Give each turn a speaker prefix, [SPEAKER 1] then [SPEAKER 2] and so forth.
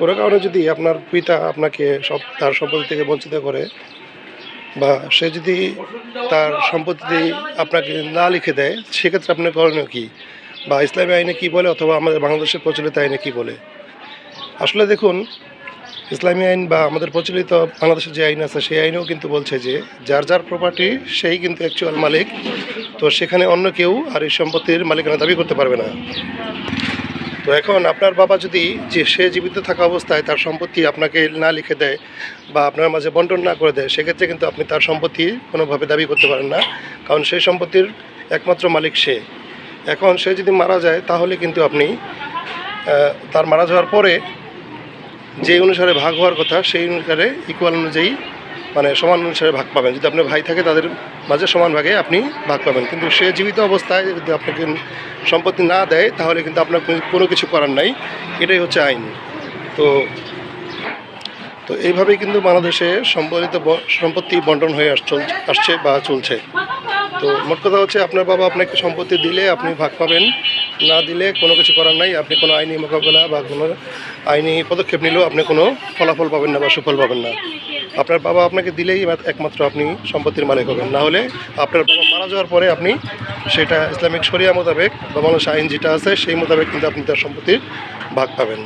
[SPEAKER 1] কোনো কারণে যদি আপনার পিতা আপনাকে তার সম্পত্তি থেকে বঞ্চিত করে বা সে যদি তার সম্পত্তি আপনাকে না লিখে দেয়, সেক্ষেত্রে আপনার করণীয় কী? বা ইসলামী আইনে কী বলে অথবা আমাদের বাংলাদেশের প্রচলিত আইনে কী বলে? আসলে দেখুন, ইসলামী আইন বা আমাদের প্রচলিত বাংলাদেশের যে আইন আছে সেই আইনেও কিন্তু বলছে যে যার যার প্রপার্টি সেই কিন্তু অ্যাকচুয়াল মালিক। তো সেখানে অন্য কেউ আর এই সম্পত্তির মালিকানা দাবি করতে পারবে না। তো এখন আপনার বাবা যদি সে জীবিত থাকা অবস্থায় তার সম্পত্তি আপনাকে না লিখে দেয় বা আপনার মাঝে বন্টন না করে দেয়, সেক্ষেত্রে কিন্তু আপনি তার সম্পত্তি কোনোভাবে দাবি করতে পারেন না, কারণ সেই সম্পত্তির একমাত্র মালিক সে। এখন সে যদি মারা যায় তাহলে কিন্তু আপনি তার মারা যাওয়ার পরে যে অনুসারে ভাগ হওয়ার কথা সেই অনুসারে ইকুয়াল অনুযায়ী মানে সমান অনুসারে ভাগ পাবেন। যদি আপনার ভাই থাকে তাদের মাঝে সমান ভাগে আপনি ভাগ পাবেন, কিন্তু সে জীবিত অবস্থায় যদি আপনাকে সম্পত্তি না দেয় তাহলে কিন্তু আপনার কোনো কিছু করার নাই। এটাই হচ্ছে আইন। তো তো এইভাবেই কিন্তু বাংলাদেশে সম্পত্তি বন্টন হয়ে আসছে বা চলছে। তো মোট কথা হচ্ছে আপনার বাবা আপনাকে সম্পত্তি দিলে আপনি ভাগ পাবেন, না দিলে কোনো কিছু করার নাই। আপনি কোনো আইনি মোকাবেলা বা কোনো আইনি পদক্ষেপ নিলেও আপনি কোনো ফলাফল পাবেন না বা সুফল পাবেন না। আপনার বাবা আপনাকে দিলেই একমাত্র আপনি সম্পত্তির মালিক হবেন, না হলে আপনার বাবা মারা যাওয়ার পরে আপনি সেটা ইসলামিক শরিয়া মোতাবেক বা বাংলাদেশ আইন যেটা আছে সেই মোতাবেক কিন্তু আপনি তার সম্পত্তির ভাগ পাবেন।